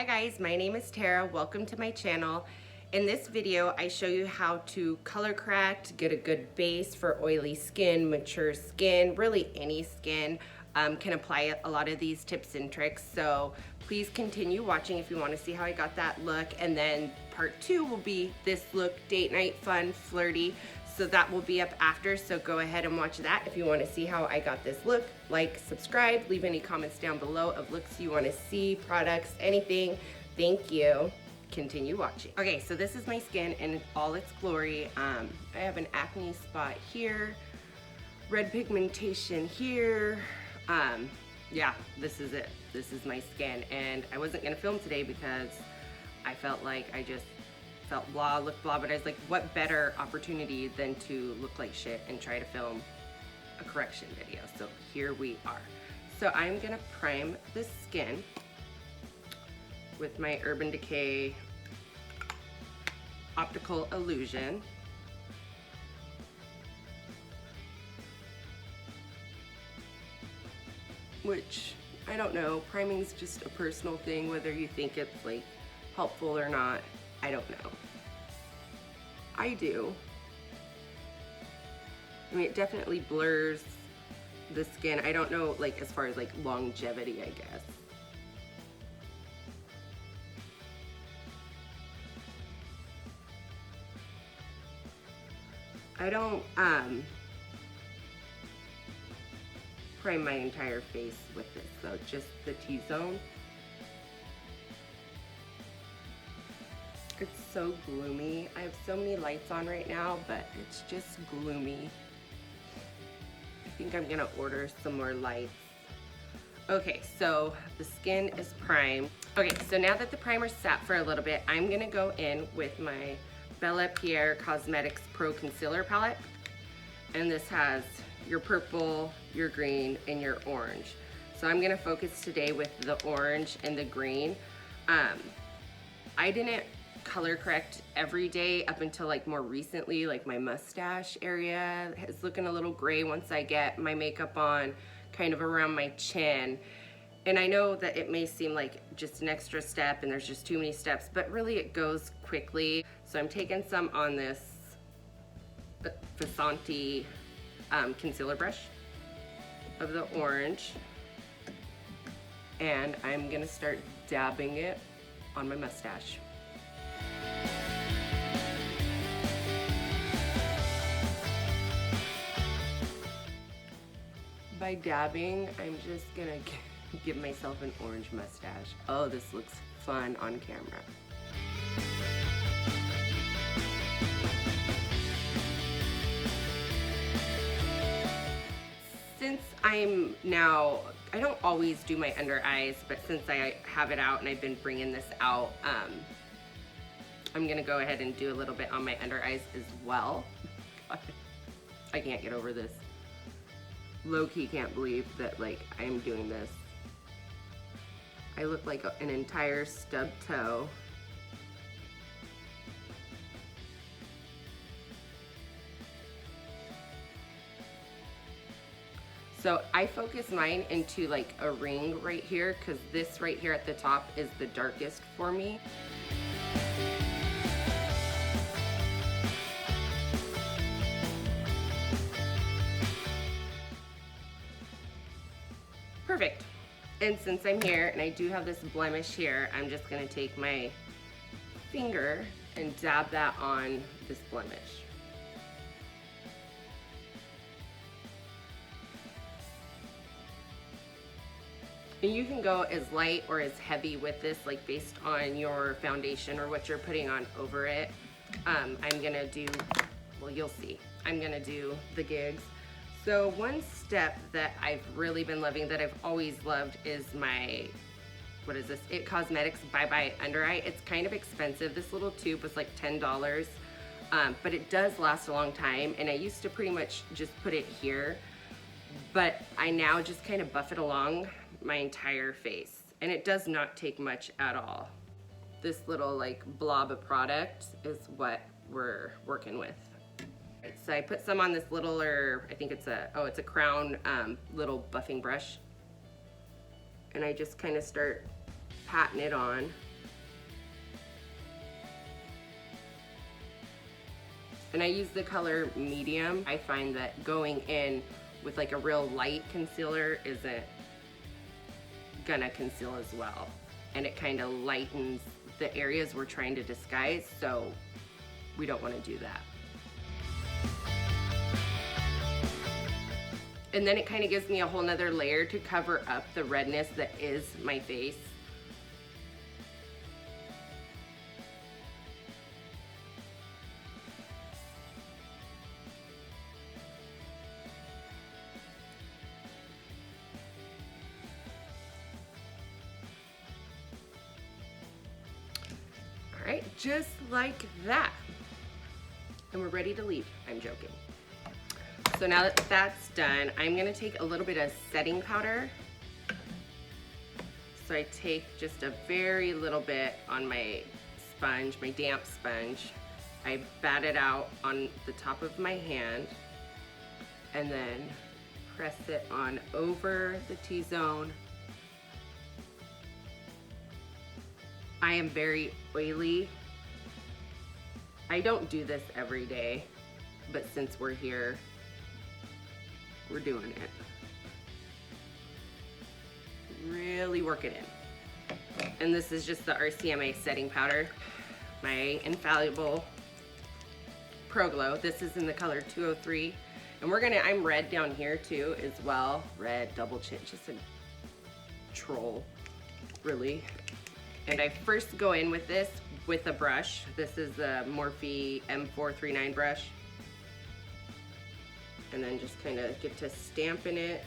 Hi guys, my name is Tara. Welcome to my channel. In this video, I show you how to color correct, get a good base for oily skin, mature skin, really any skin can apply a lot of these tips and tricks. So please continue watching if you want to see how I got that look. And then part 2 will be this look, date night, fun, flirty. So that will be up after, so go ahead and watch that if you want to see how I got this look. Like, subscribe, leave any comments down below of looks you want to see, products, anything. Thank you. Continue watching. Okay, so this is my skin in all its glory. I have an acne spot here, red pigmentation here. Yeah, this is it. This is my skin, and I wasn't gonna film today because I felt like I just felt blah, looked blah, but I was like, what better opportunity than to look like shit and try to film a correction video. So here we are. So I'm gonna prime the skin with my Urban Decay Optical Illusion. Which, I don't know, priming's just a personal thing, whether you think it's like helpful or not. I don't know. I do. I mean, it definitely blurs the skin. I don't know, like, as far as like longevity, I guess. I don't prime my entire face with this though, just the T-zone. It's so gloomy. I have so many lights on right now, but it's just gloomy. I think I'm gonna order some more lights. Okay, so the skin is primed. Okay, so now that the primer's sat for a little bit, I'm gonna go in with my Bella Pierre Cosmetics Pro Concealer Palette. And this has your purple, your green, and your orange. So I'm gonna focus today with the orange and the green. I didn't color correct every day up until like more recently. Like my mustache area is looking a little gray once I get my makeup on, kind of around my chin. And I know that it may seem like just an extra step and there's just too many steps, but really it goes quickly. So I'm taking some on this Vasanti concealer brush of the orange, and I'm gonna start dabbing it on my mustache. By dabbing, I'm just gonna give myself an orange mustache. Oh, this looks fun on camera. Since I'm now, I don't always do my under eyes, but since I have it out and I've been bringing this out, I'm gonna go ahead and do a little bit on my under eyes as well. God, I can't get over this. Low-key can't believe that like I'm doing this. I look like an entire stub toe. So I focus mine into like a ring right here because this right here at the top is the darkest for me. Perfect. And since I'm here and I do have this blemish here, I'm just gonna take my finger and dab that on this blemish. And you can go as light or as heavy with this, like based on your foundation or what you're putting on over it. I'm gonna do, well, you'll see. I'm gonna do the gigs. So one step that I've really been loving, that I've always loved, is my, what is this? It Cosmetics Bye Bye Under Eye. It's kind of expensive. This little tube was like $10, but it does last a long time. And I used to pretty much just put it here, but I now just kind of buff it along my entire face. And it does not take much at all. This little like blob of product is what we're working with. So I put some on this littler, I think it's a Crown little buffing brush. And I just kind of start patting it on. And I use the color medium. I find that going in with like a real light concealer isn't gonna conceal as well. And it kind of lightens the areas we're trying to disguise, so we don't want to do that. And then it kind of gives me a whole nother layer to cover up the redness that is my face. All right, just like that. And we're ready to leave. I'm joking. So now that that's done, I'm gonna take a little bit of setting powder. So I take just a very little bit on my sponge, my damp sponge. I bat it out on the top of my hand and then press it on over the T-zone. I am very oily. I don't do this every day, but since we're here, we're doing it. Really work it in. And this is just the RCMA setting powder, my infallible Pro Glow. This is in the color 203. And I'm red down here too as well. Red, double chin, just a troll, really. And I first go in with this with a brush. This is the Morphe M439 brush. And then just kind of get to stamping it.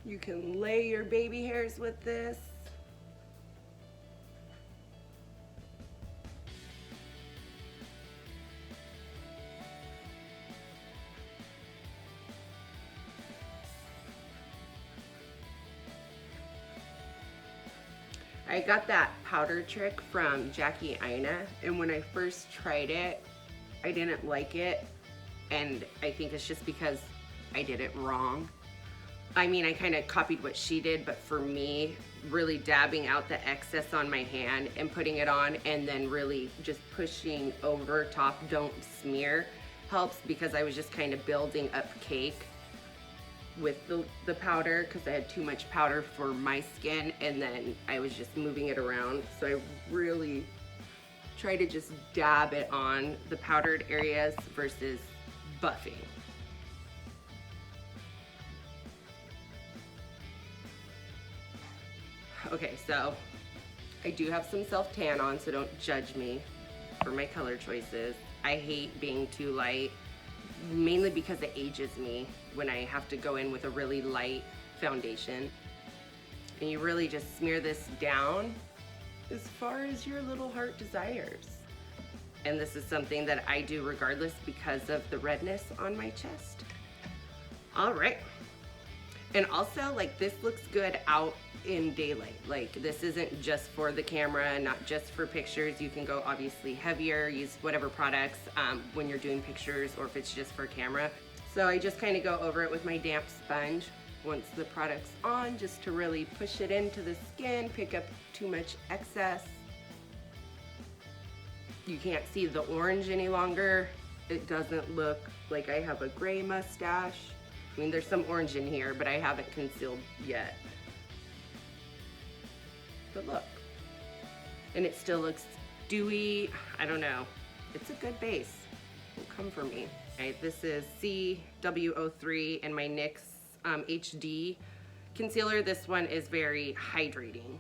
You can lay your baby hairs with this. I got that powder trick from Jackie Aina, and when I first tried it, I didn't like it, and I think it's just because I did it wrong. I mean, I kind of copied what she did, but for me, really dabbing out the excess on my hand and putting it on and then really just pushing over top, don't smear, helps, because I was just kind of building up cake with the powder because I had too much powder for my skin, and then I was just moving it around. So I really try to just dab it on the powdered areas versus buffing. Okay, so I do have some self-tan on, so don't judge me for my color choices. I hate being too light, mainly because it ages me when I have to go in with a really light foundation. And you really just smear this down as far as your little heart desires. And this is something that I do regardless because of the redness on my chest. All right. And also, like, this looks good out in daylight. Like, this isn't just for the camera, not just for pictures. You can go obviously heavier, use whatever products when you're doing pictures, or if it's just for camera. So I just kind of go over it with my damp sponge once the product's on, just to really push it into the skin, pick up too much excess. You can't see the orange any longer. It doesn't look like I have a gray mustache. I mean, there's some orange in here, but I haven't concealed yet. But look, and it still looks dewy. I don't know. It's a good base. It'll come for me. Okay, this is CW03 and my NYX HD concealer. This one is very hydrating.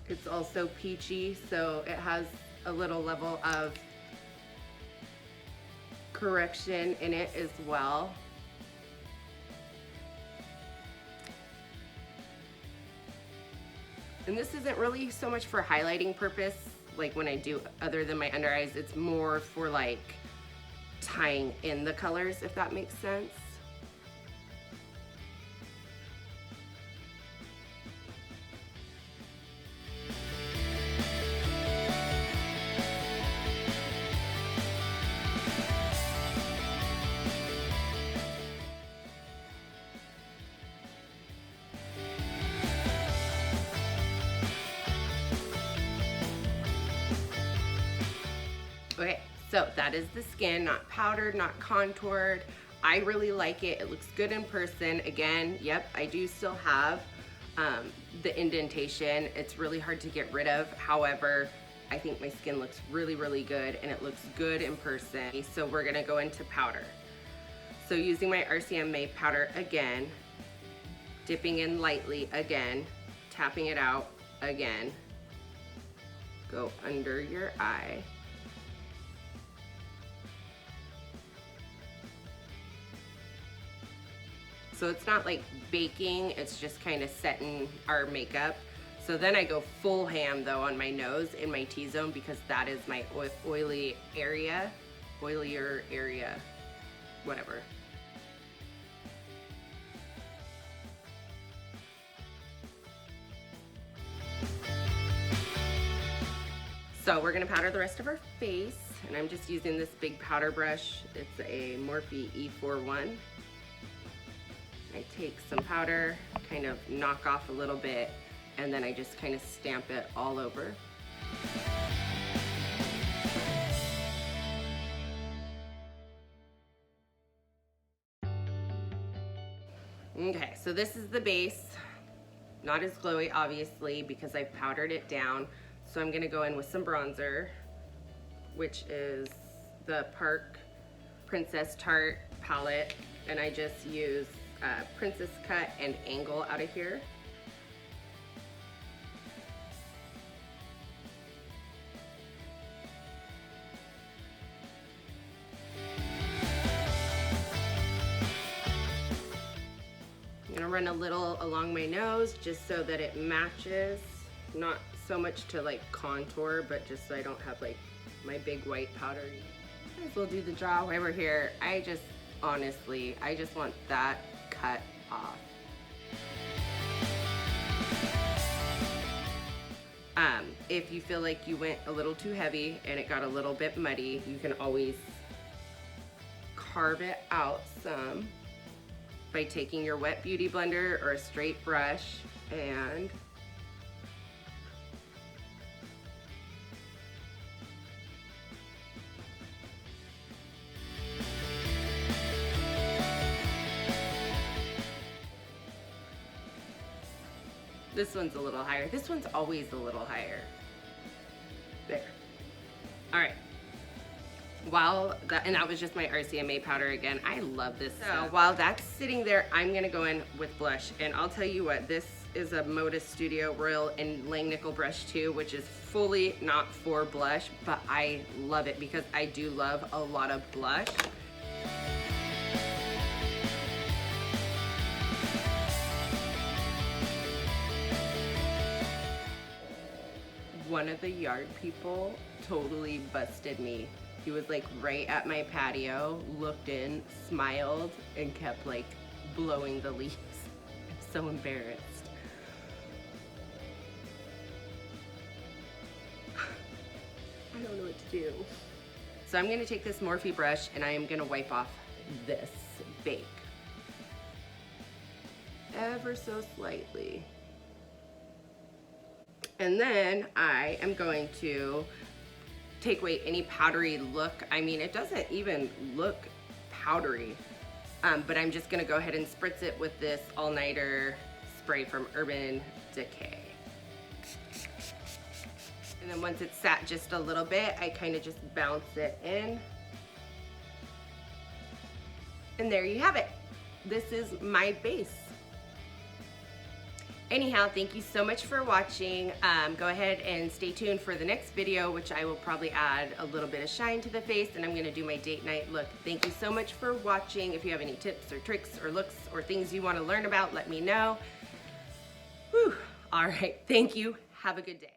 It's also peachy, so it has a little level of correction in it as well. And this isn't really so much for highlighting purpose, like when I do other than my under eyes. It's more for like tying in the colors, if that makes sense. Okay, so that is the skin, not powdered, not contoured. I really like it. It looks good in person. Again, yep, I do still have the indentation. It's really hard to get rid of. However, I think my skin looks really, really good and it looks good in person. So we're gonna go into powder. So using my RCM May powder again, dipping in lightly again, tapping it out again, go under your eye. So it's not like baking, it's just kind of setting our makeup. So then I go full ham though on my nose in my T-zone because that is my oily area, oilier area, whatever. So we're gonna powder the rest of our face, and I'm just using this big powder brush. It's a Morphe E41. I take some powder, kind of knock off a little bit, and then I just kind of stamp it all over. Okay, so this is the base. Not as glowy, obviously, because I've powdered it down. So I'm gonna go in with some bronzer, which is the Park Princess Tarte palette, and I just use Princess Cut and Angle out of here. I'm gonna run a little along my nose just so that it matches, not so much to like contour, but just so I don't have like my big white powder. Might as well do the jaw while we're here. I just, honestly, I just want that cut off. If you feel like you went a little too heavy and it got a little bit muddy, you can always carve it out some by taking your wet beauty blender or a straight brush and this one's a little higher. This one's always a little higher. There. All right. And that was just my RCMA powder again. I love this. So while that's sitting there, I'm gonna go in with blush. And I'll tell you what, this is a Modus Studio Royal in Langnickel brush too, which is fully not for blush, but I love it because I do love a lot of blush. One of the yard people totally busted me. He was like right at my patio, looked in, smiled, and kept like blowing the leaves. I'm so embarrassed. I don't know what to do. So I'm gonna take this Morphe brush and I am gonna wipe off this bake. Ever so slightly. And then I am going to take away any powdery look. I mean, it doesn't even look powdery, but I'm just gonna go ahead and spritz it with this all-nighter spray from Urban Decay. And then once it's sat just a little bit, I kind of just bounce it in. And there you have it. This is my base. Anyhow, thank you so much for watching. Go ahead and stay tuned for the next video, which I will probably add a little bit of shine to the face, and I'm gonna do my date night look. Thank you so much for watching. If you have any tips or tricks or looks or things you wanna learn about, let me know. Whew. All right, thank you. Have a good day.